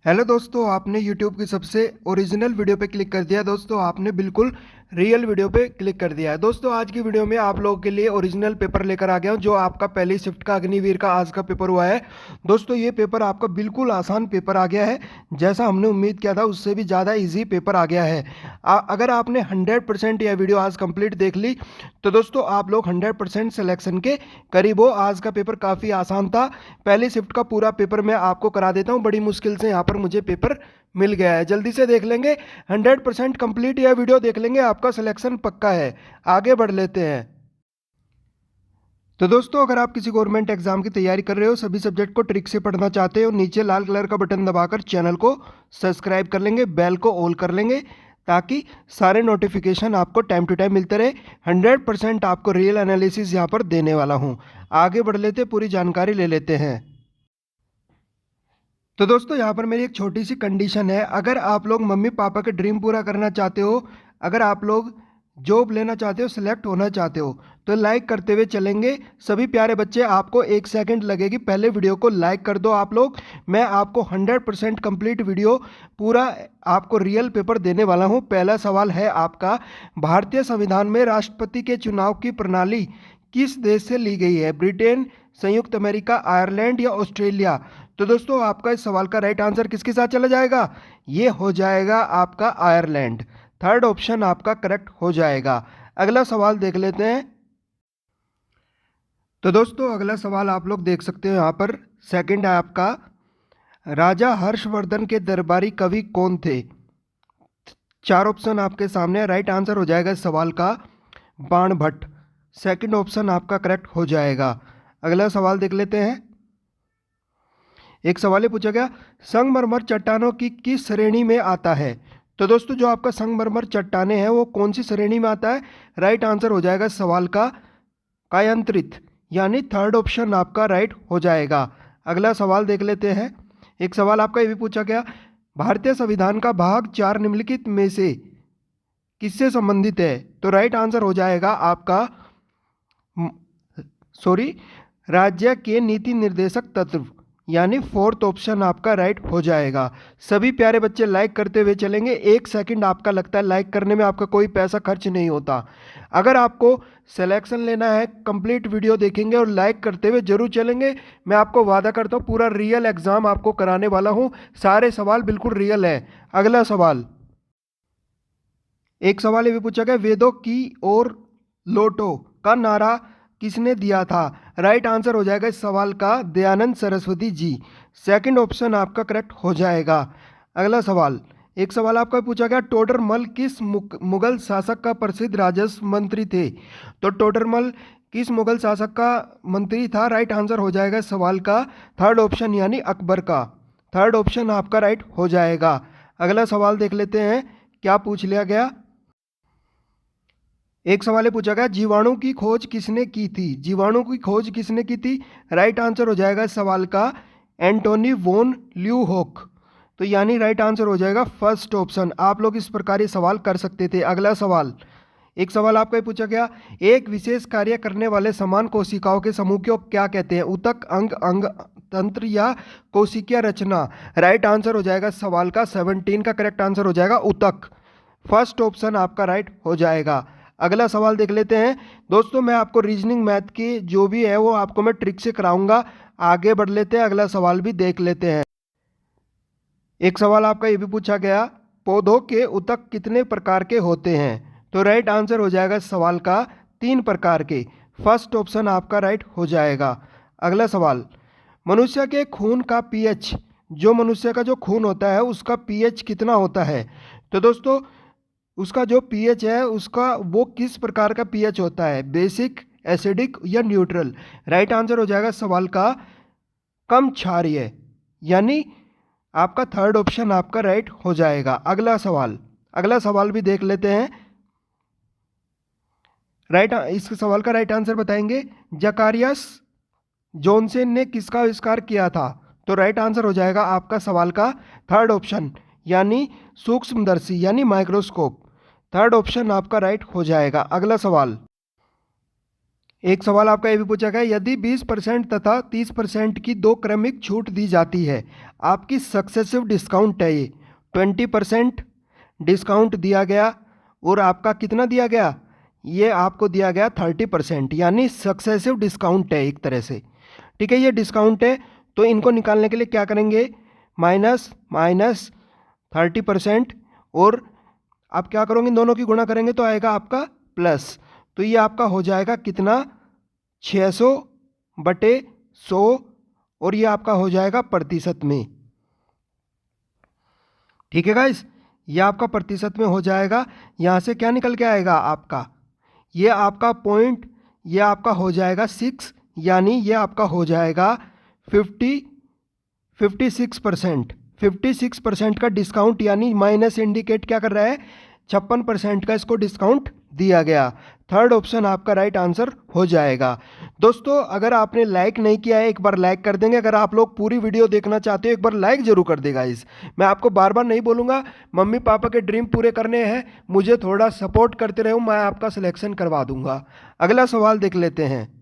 Hello दोस्तों, आपने YouTube की सबसे ओरिजिनल वीडियो पे क्लिक कर दिया। दोस्तों आपने बिल्कुल रियल वीडियो पे क्लिक कर दिया है। दोस्तों आज की वीडियो में आप लोगों के लिए ओरिजिनल पेपर लेकर आ गया हूं, जो आपका पहली शिफ्ट का अग्निवीर का आज का पेपर हुआ है। दोस्तों ये पेपर आपका बिल्कुल आसान पेपर आ गया है, जैसा हमने उम्मीद किया था उससे भी ज़्यादा इजी पेपर आ गया है। अगर आपने 100% यह वीडियो आज कंप्लीट देख ली तो दोस्तों आप लोग 100% सिलेक्शन के करीब हो। आज का पेपर काफ़ी आसान था। पहली शिफ्ट का पूरा पेपर मैं आपको करा देता हूं। बड़ी मुश्किल से यहाँ पर मुझे पेपर मिल गया है, जल्दी से देख लेंगे। 100% कंप्लीट यह वीडियो देख लेंगे, आपका सिलेक्शन पक्का है। आगे बढ़ लेते हैं। तो दोस्तों अगर आप किसी गवर्नमेंट एग्जाम की तैयारी कर रहे हो, सभी सब्जेक्ट को ट्रिक से पढ़ना चाहते हो, नीचे लाल कलर का बटन दबाकर चैनल को सब्सक्राइब कर लेंगे, बेल को ऑल कर लेंगे, ताकि सारे नोटिफिकेशन आपको टाइम टू टाइम मिलते रहे। 100% आपको रियल एनालिसिस यहाँ पर देने वाला हूँ। आगे बढ़ लेते, पूरी जानकारी ले लेते हैं। तो दोस्तों यहाँ पर मेरी एक छोटी सी कंडीशन है। अगर आप लोग मम्मी पापा के ड्रीम पूरा करना चाहते हो, अगर आप लोग जॉब लेना चाहते हो, सिलेक्ट होना चाहते हो, तो लाइक करते हुए चलेंगे। सभी प्यारे बच्चे, आपको 1 सेकंड लगेगी, पहले वीडियो को लाइक कर दो आप लोग। मैं आपको 100% कंप्लीट वीडियो पूरा आपको रियल पेपर देने वाला हूँ। पहला सवाल है आपका, भारतीय संविधान में राष्ट्रपति के चुनाव की प्रणाली किस देश से ली गई है? ब्रिटेन, संयुक्त अमेरिका, आयरलैंड या ऑस्ट्रेलिया? तो दोस्तों आपका इस सवाल का राइट आंसर किसके साथ चला जाएगा? ये हो जाएगा आपका आयरलैंड। थर्ड ऑप्शन आपका करेक्ट हो जाएगा। अगला सवाल देख लेते हैं। तो दोस्तों अगला सवाल आप लोग देख सकते हो यहाँ पर। सेकंड है आपका, राजा हर्षवर्धन के दरबारी कवि कौन थे? चार ऑप्शन आपके सामने। राइट आंसर हो जाएगा इस सवाल का बाण भट्ट। सेकंड ऑप्शन आपका करेक्ट हो जाएगा। अगला सवाल देख लेते हैं। एक सवाल ये पूछा गया, संगमरमर चट्टानों की किस श्रेणी में आता है? तो दोस्तों जो आपका संगमरमर चट्टाने हैं वो कौन सी श्रेणी में आता है? राइट आंसर हो जाएगा सवाल का कायांतरित, यानी थर्ड ऑप्शन आपका राइट हो जाएगा। अगला सवाल देख लेते हैं। एक सवाल आपका ये भी पूछा गया, भारतीय संविधान का भाग 4 निम्नलिखित में से किससे संबंधित है? तो राइट आंसर हो जाएगा आपका सॉरी राज्य के नीति निर्देशक तत्व, यानी फोर्थ ऑप्शन आपका राइट हो जाएगा। सभी प्यारे बच्चे लाइक करते हुए चलेंगे। 1 सेकंड आपका लगता है, लाइक करने में आपका कोई पैसा खर्च नहीं होता। अगर आपको सिलेक्शन लेना है, कंप्लीट वीडियो देखेंगे और लाइक करते हुए जरूर चलेंगे। मैं आपको वादा करता हूँ पूरा रियल एग्जाम आपको कराने वाला हूँ। सारे सवाल बिल्कुल रियल है। अगला सवाल, एक सवाल ये भी पूछा गया, वेदों की ओर लौटो का नारा किसने दिया था? राइट आंसर हो जाएगा इस सवाल का दयानंद सरस्वती जी। सेकंड ऑप्शन आपका करेक्ट हो जाएगा। अगला सवाल, एक सवाल आपका पूछा गया, टोडरमल किस मुगल शासक का प्रसिद्ध राजस्व मंत्री थे? तो टोडरमल किस मुगल शासक का मंत्री था? राइट आंसर हो जाएगा इस सवाल का थर्ड ऑप्शन, यानी अकबर का। थर्ड ऑप्शन आपका राइट हो जाएगा। अगला सवाल देख लेते हैं, क्या पूछ लिया गया। एक सवाल ये पूछा गया, जीवाणु की खोज किसने की थी? जीवाणु की खोज किसने की थी? राइट आंसर हो जाएगा इस सवाल का एंटोनी वोन ल्यूहोक। तो यानी राइट आंसर हो जाएगा फर्स्ट ऑप्शन। आप लोग इस प्रकार ये सवाल कर सकते थे। अगला सवाल, एक सवाल आपका ये पूछा गया, एक विशेष कार्य करने वाले समान कोशिकाओं के समूह को क्या कहते हैं? ऊतक, अंग, अंग तंत्र या कोशिकीय रचना? राइट आंसर हो जाएगा सवाल का 17 का करेक्ट आंसर हो जाएगा ऊतक। फर्स्ट ऑप्शन आपका राइट हो जाएगा। अगला सवाल देख लेते हैं। दोस्तों मैं आपको रीजनिंग मैथ की जो भी है वो आपको मैं ट्रिक से कराऊंगा। आगे बढ़ लेते हैं, अगला सवाल भी देख लेते हैं। एक सवाल आपका ये भी पूछा गया, पौधों के ऊतक कितने प्रकार के होते हैं? तो राइट आंसर हो जाएगा इस सवाल का 3 प्रकार के। फर्स्ट ऑप्शन आपका राइट हो जाएगा। अगला सवाल, मनुष्य के खून का पीएच, जो मनुष्य का जो खून होता है उसका पीएच कितना होता है? तो दोस्तों उसका जो पीएच है उसका वो किस प्रकार का पीएच होता है? बेसिक, एसिडिक या न्यूट्रल? राइट आंसर हो जाएगा सवाल का कम क्षारीय, यानी आपका थर्ड ऑप्शन आपका राइट हो जाएगा। अगला सवाल भी देख लेते हैं। इस सवाल का राइट आंसर बताएंगे, जकारियस जॉनसन ने किसका आविष्कार किया था? तो राइट आंसर हो जाएगा आपका सवाल का थर्ड ऑप्शन, यानी सूक्ष्मदर्शी, यानी माइक्रोस्कोप। थर्ड ऑप्शन आपका राइट हो जाएगा। अगला सवाल, एक सवाल आपका ये भी पूछा गया, यदि 20% तथा 30% की दो क्रमिक छूट दी जाती है, आपकी सक्सेसिव डिस्काउंट है ये 20% डिस्काउंट दिया गया और आपका कितना दिया गया, ये आपको दिया गया 30%, यानी सक्सेसिव डिस्काउंट है एक तरह से। ठीक है, ये डिस्काउंट है, तो इनको निकालने के लिए क्या करेंगे, माइनस माइनस 30%, और आप क्या करोगे, दोनों की गुणा करेंगे तो आएगा आपका प्लस। तो ये आपका हो जाएगा कितना, 600/100, और ये आपका हो जाएगा प्रतिशत में। ठीक है गाइस, ये आपका प्रतिशत में हो जाएगा। यहाँ से क्या निकल के आएगा आपका, ये आपका पॉइंट, ये आपका हो जाएगा 6, यानी ये आपका हो जाएगा 56%। 56% का डिस्काउंट, यानी माइनस इंडिकेट क्या कर रहा है, 56% का इसको डिस्काउंट दिया गया। थर्ड ऑप्शन आपका राइट आंसर हो जाएगा। दोस्तों अगर आपने लाइक नहीं किया है, एक बार लाइक कर देंगे। अगर आप लोग पूरी वीडियो देखना चाहते हो, एक बार लाइक जरूर कर देगा। मैं आपको बार बार नहीं बोलूँगा, मम्मी पापा के ड्रीम पूरे करने हैं, मुझे थोड़ा सपोर्ट करते रहो, मैं आपका सिलेक्शन करवा दूंगा। अगला सवाल देख लेते हैं।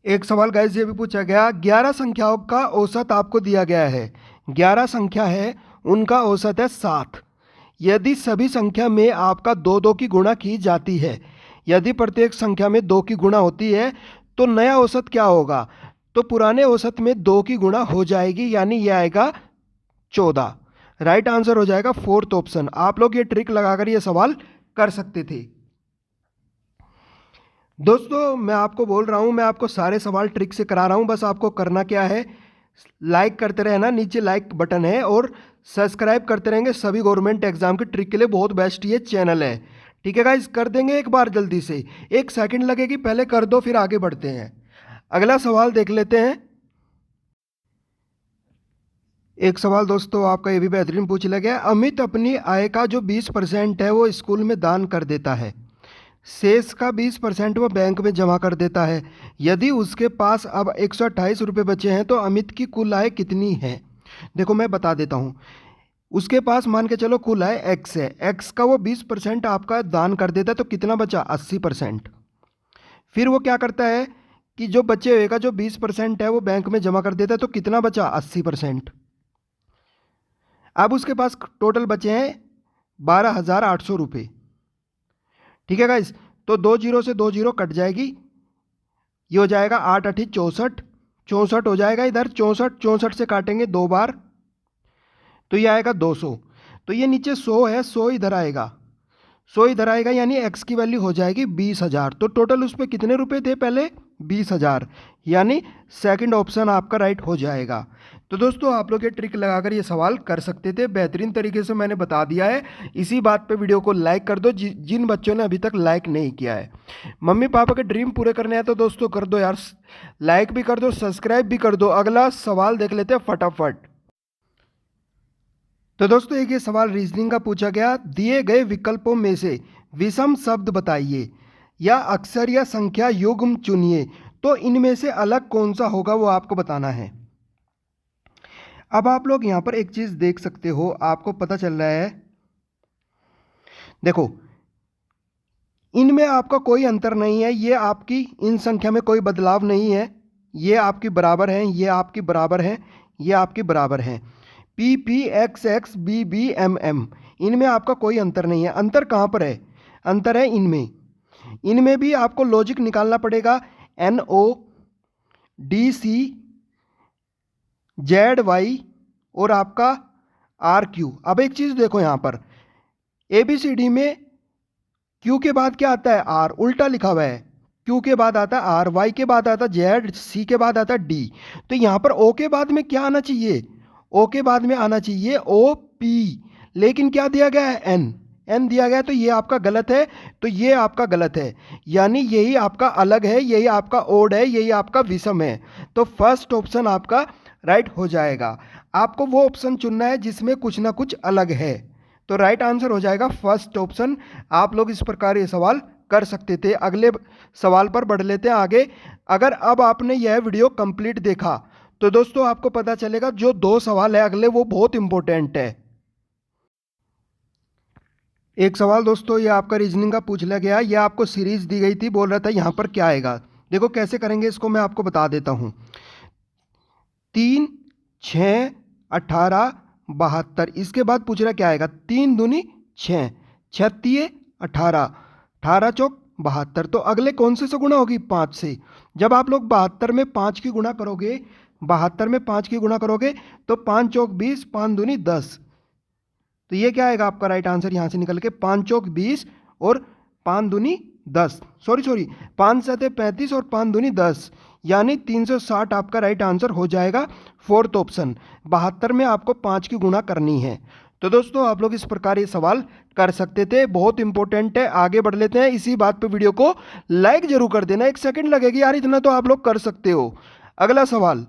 एक सवाल गाइस ये भी पूछा गया, 11 संख्याओं का औसत आपको दिया गया है। 11 संख्या है, उनका औसत है 7। यदि सभी संख्या में आपका 2 की गुणा की जाती है, यदि प्रत्येक संख्या में 2 की गुणा होती है, तो नया औसत क्या होगा, तो पुराने औसत में 2 की गुणा हो जाएगी, यानी यह आएगा 14। राइट आंसर हो जाएगा फोर्थ ऑप्शन। आप लोग ये ट्रिक लगाकर ये सवाल कर सकते थे। दोस्तों मैं आपको बोल रहा हूँ, मैं आपको सारे सवाल ट्रिक से करा रहा हूँ, बस आपको करना क्या है, लाइक करते रहना, नीचे लाइक बटन है, और सब्सक्राइब करते रहेंगे सभी गवर्नमेंट एग्जाम की ट्रिक के लिए। बहुत बेस्ट ये चैनल है। ठीक है गाइस, कर देंगे एक बार जल्दी से, 1 सेकंड लगेगी, पहले कर दो फिर आगे बढ़ते हैं। अगला सवाल देख लेते हैं। एक सवाल दोस्तों आपका ये भी बेहतरीन पूछ लिया गया, अमित अपनी आय का जो 20% है वो स्कूल में दान कर देता है, शेष का 20% वो बैंक में जमा कर देता है। यदि उसके पास अब 128 रुपये बचे हैं तो अमित की कुल आय कितनी है। देखो मैं बता देता हूँ, उसके पास मान के चलो कुल आय एक्स है, एक्स का वो 20% आपका दान कर देता है, तो कितना बचा 80%। फिर वो क्या करता है कि जो बचे हुए का जो 20% है वो बैंक में जमा कर देता है, तो कितना बचा 80%। अब उसके पास टोटल बचे हैं 12,800 रुपये। ठीक है गाइस, तो 2 जीरो से 2 जीरो कट जाएगी, ये हो जाएगा 8 8 64, 64 हो जाएगा इधर, 64 64 से काटेंगे 2 बार, तो ये आएगा 200। तो ये नीचे 100 है, 100 इधर आएगा, 100 इधर आएगा, यानी एक्स की वैल्यू हो जाएगी 20,000। तो टोटल उस पर कितने रुपए थे पहले, 20,000, यानी सेकंड ऑप्शन आपका राइट हो जाएगा। तो दोस्तों आप लोग ये ट्रिक लगाकर ये सवाल कर सकते थे, बेहतरीन तरीके से मैंने बता दिया है। इसी बात पे वीडियो को लाइक कर दो, जिन बच्चों ने अभी तक लाइक नहीं किया है। मम्मी पापा के ड्रीम पूरे करने हैं तो दोस्तों कर दो यार, लाइक भी कर दो, सब्सक्राइब भी कर दो। अगला सवाल देख लेते हैं फटाफट। तो दोस्तों एक ये सवाल रीजनिंग का पूछा गया, दिए गए विकल्पों में से विषम शब्द बताइए या अक्षर या संख्या युग्म चुनिए, तो इनमें से अलग कौन सा होगा वो आपको बताना है। अब आप लोग यहां पर एक चीज देख सकते हो, आपको पता चल रहा है, देखो इनमें आपका कोई अंतर नहीं है, ये आपकी इन संख्या में कोई बदलाव नहीं है, ये आपकी बराबर हैं, ये आपकी बराबर हैं, ये आपकी बराबर हैं, P P X X B B M M, इनमें आपका कोई अंतर नहीं है। अंतर कहाँ पर है, अंतर है इनमें, इनमें भी आपको लॉजिक निकालना पड़ेगा, N O D C Z Y और आपका आर क्यू। अब एक चीज़ देखो यहाँ पर, ए बी सी डी में क्यू के बाद क्या आता है, आर, उल्टा लिखा हुआ है, क्यू के बाद आता है आर, वाई के बाद आता है जेड, सी के बाद आता है डी। तो यहाँ पर ओ के बाद में क्या आना चाहिए, ओ के बाद में आना चाहिए ओ पी, लेकिन क्या दिया गया है, एन, एन दिया गया है, तो ये आपका गलत है, तो ये आपका गलत है, यानी यही आपका अलग है, यही आपका ओड है, यही आपका विषम है। तो फर्स्ट ऑप्शन आपका राइट हो जाएगा। आपको वो ऑप्शन चुनना है जिसमें कुछ ना कुछ अलग है, तो राइट आंसर हो जाएगा फर्स्ट ऑप्शन। आप लोग इस प्रकार ये सवाल कर सकते थे। अगले सवाल पर बढ़ लेते हैं आगे। अगर अब आपने यह वीडियो कंप्लीट देखा तो दोस्तों आपको पता चलेगा जो 2 सवाल है अगले वो बहुत इंपॉर्टेंट है। एक सवाल दोस्तों ये आपका रीजनिंग का पूछ लिया गया, ये आपको सीरीज दी गई थी, बोल रहा था यहाँ पर क्या आएगा। देखो कैसे करेंगे इसको मैं आपको बता देता हूँ। 3, 6, 18, 72, इसके बाद पूछ रहा क्या आएगा। 3 दूनी 6, 6 18, 18 चौक 72। तो अगले कौन से गुणा होगी, 5 से। जब आप लोग 72 में 5 की गुणा करोगे, 72 में 5 की गुणा करोगे तो 5 चौक 20, 5 दूनी 10। तो ये क्या आएगा आपका राइट आंसर यहाँ से निकल के, 5 चौक 20 और 5 दूनी 10, सॉरी 5 7 35 और 5 दूनी 10, यानी 360 आपका राइट आंसर हो जाएगा। फोर्थ ऑप्शन, 72 में आपको 5 की गुणा करनी है। तो दोस्तों आप लोग इस प्रकार ये सवाल कर सकते थे, बहुत इंपॉर्टेंट है। आगे बढ़ लेते हैं, इसी बात पे वीडियो को लाइक जरूर कर देना, 1 सेकंड लगेगी यार, इतना तो आप लोग कर सकते हो। अगला सवाल,